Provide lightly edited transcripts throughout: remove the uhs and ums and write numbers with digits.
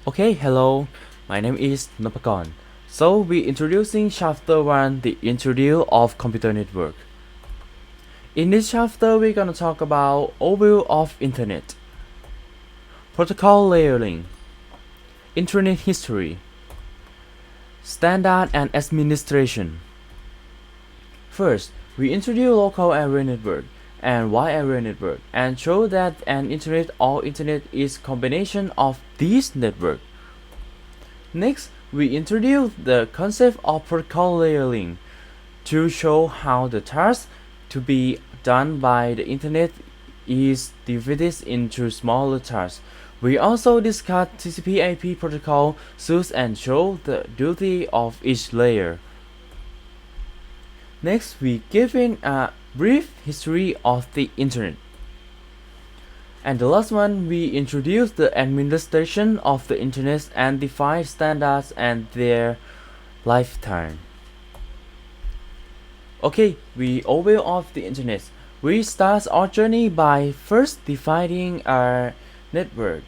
Okay, hello. My name is Nopakon. So we introducing chapter 1, the introduction of computer network. In this chapter, we're gonna talk about overview of internet, protocol layering, internet history, standard and administration. First, we introduce local area network and wide area network and show that an internet or internet is combination of these network. Next, we introduce the concept of protocol layering to show how the task to be done by the internet is divided into smaller tasks. We also discuss TCP/IP protocol suits and show the duty of each layer. Next, we give in a brief history of the internet. And the last one, we introduce the administration of the internet and define standards and their lifetime. Okay, we overview of the internet. We start our journey by first defining our network.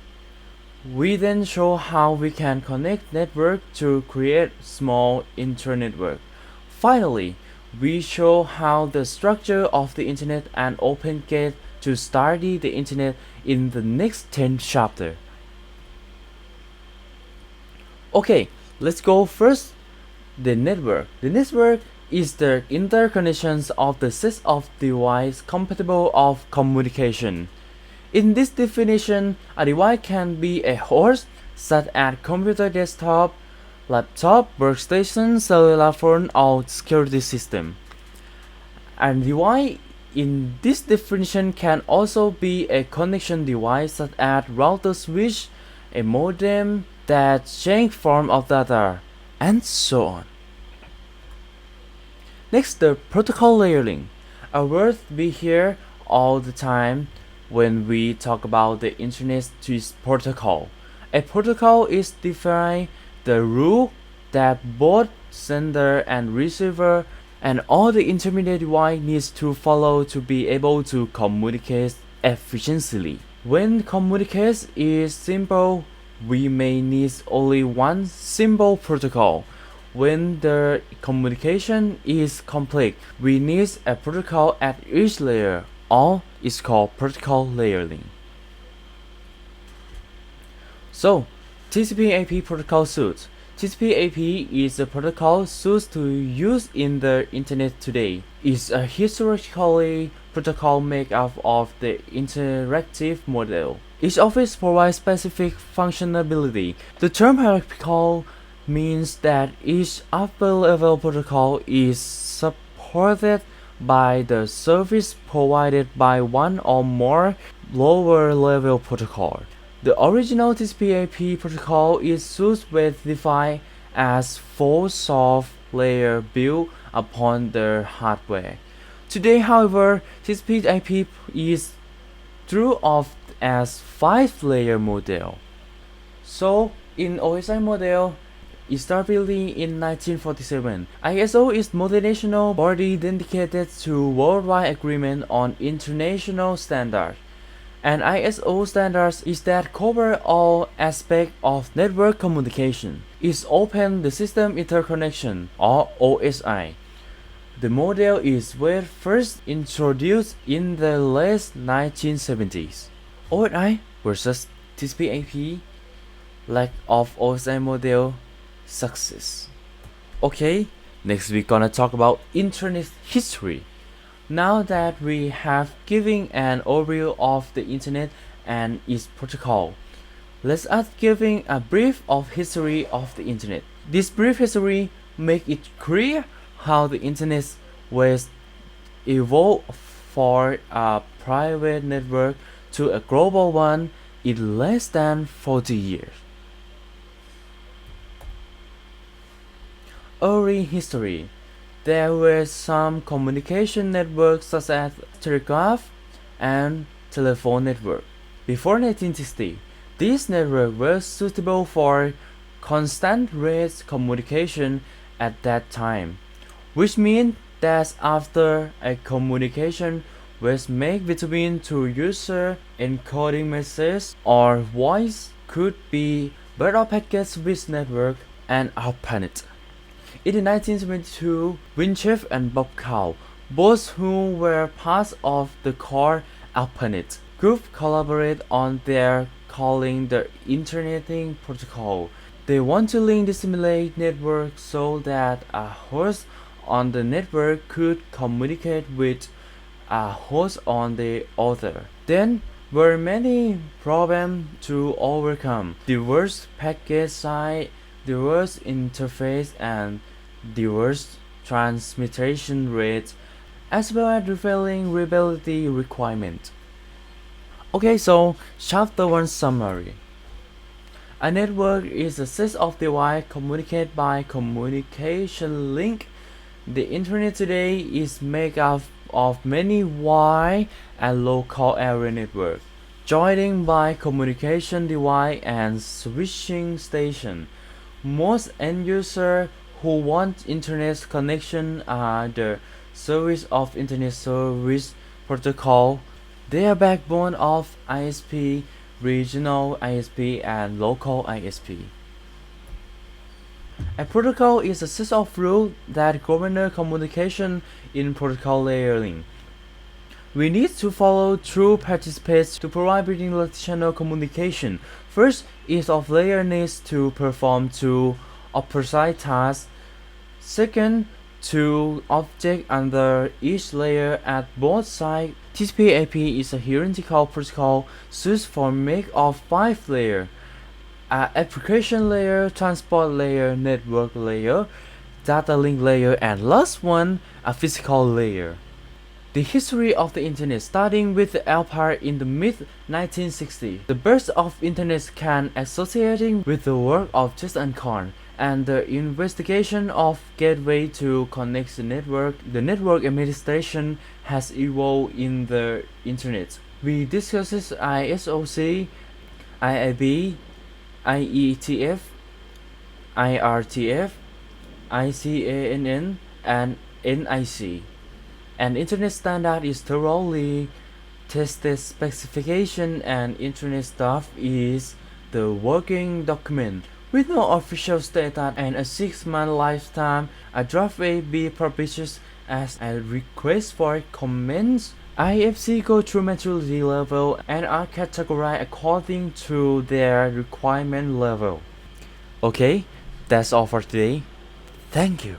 We then show how we can connect network to create small internetwork. Finally, we show how the structure of the internet and open gate to study the internet in the next 10 chapter. Okay, let's go first. The network. The network is the interconnections of the set of devices compatible of communication. In this definition, a device can be a host such as computer desktop, laptop, workstation, cellular phone, or security system. And device in this definition can also be a connection device such as router switch, a modem that change form of data, and so on. Next, the protocol layering, a word we hear all the time when we talk about the internet is protocol. A protocol is defined the rule that both sender and receiver and all the intermediate device needs to follow to be able to communicate efficiently. When communication is simple, we may need only one simple protocol. When the communication is complex, we need a protocol at each layer, or it's called protocol layering. So, TCP/IP protocol suite. TCP/IP is a protocol suite to use in the internet today. It's a historically protocol made up of the interactive model. Each of it provides specific functionality. The term hierarchical means that each upper level protocol is supported by the service provided by one or more lower level protocol. The original TCP/IP protocol is usually defined as 4 soft layers built upon the hardware. Today, however, TCP/IP is drew of as 5-layer model. So, in OSI model, established in 1947, ISO is multinational body dedicated to worldwide agreement on international standards. And ISO standards is that cover all aspects of network communication. It's open the system interconnection or OSI. The model is first introduced in the late 1970s. OSI versus TCP/IP, lack of OSI model, success. Okay, next we're gonna talk about internet history. Now that we have given an overview of the internet and its protocol, let's us giving a brief of history of the internet. This brief history make it clear how the internet was evolved for a private network to a global one in less than 40 years. Early history. There were some communication networks such as telegraph and telephone network. Before 1960, these networks were suitable for constant rate communication at that time, which means that after a communication was made between two users, encoding message or voice could be Bird of Packet Swiss Network, and ARPANET. In 1972, Winchef and Bob Cow, both who were part of the core ARPANET group, collaborate on their calling the Interneting Protocol. They want to link the simulate network so that a host on the network could communicate with a host on the other. Then were many problems to overcome: diverse packet size, diverse interface, and diverse transmission rates, as well as revealing reliability requirement. Okay, so chapter 1 summary. A network is a set of devices communicate by communication link. The internet today is made up of many wide and local area networks, joining by communication device and switching station. Most end users who want internet connection are the service of Internet Service Protocol. They are backbone of ISP, regional ISP, and local ISP. A protocol is a set of rules that govern communication in protocol layering. We need to follow through participants to provide bidirectional communication. First, each of layer needs to perform two opposite tasks. Second, two objects under each layer at both sides. TCP/IP is a hierarchical protocol used for make of 5 layers: application layer, transport layer, network layer, data link layer, and last one, a physical layer. The history of the internet, starting with the Alpha in the mid-1960s. The birth of internet can associating with the work of Justin Kahn and the investigation of gateway to connect the network. The network administration has evolved in the internet. We discussed ISOC, IAB, IETF, IRTF, ICANN, and NIC. An internet standard is thoroughly tested specification, and internet stuff is the working document with no official status and a 6-month lifetime. A draft will be published as a request for comments. IFC go through maturity level and are categorized according to their requirement level. Okay, that's all for today. Thank you.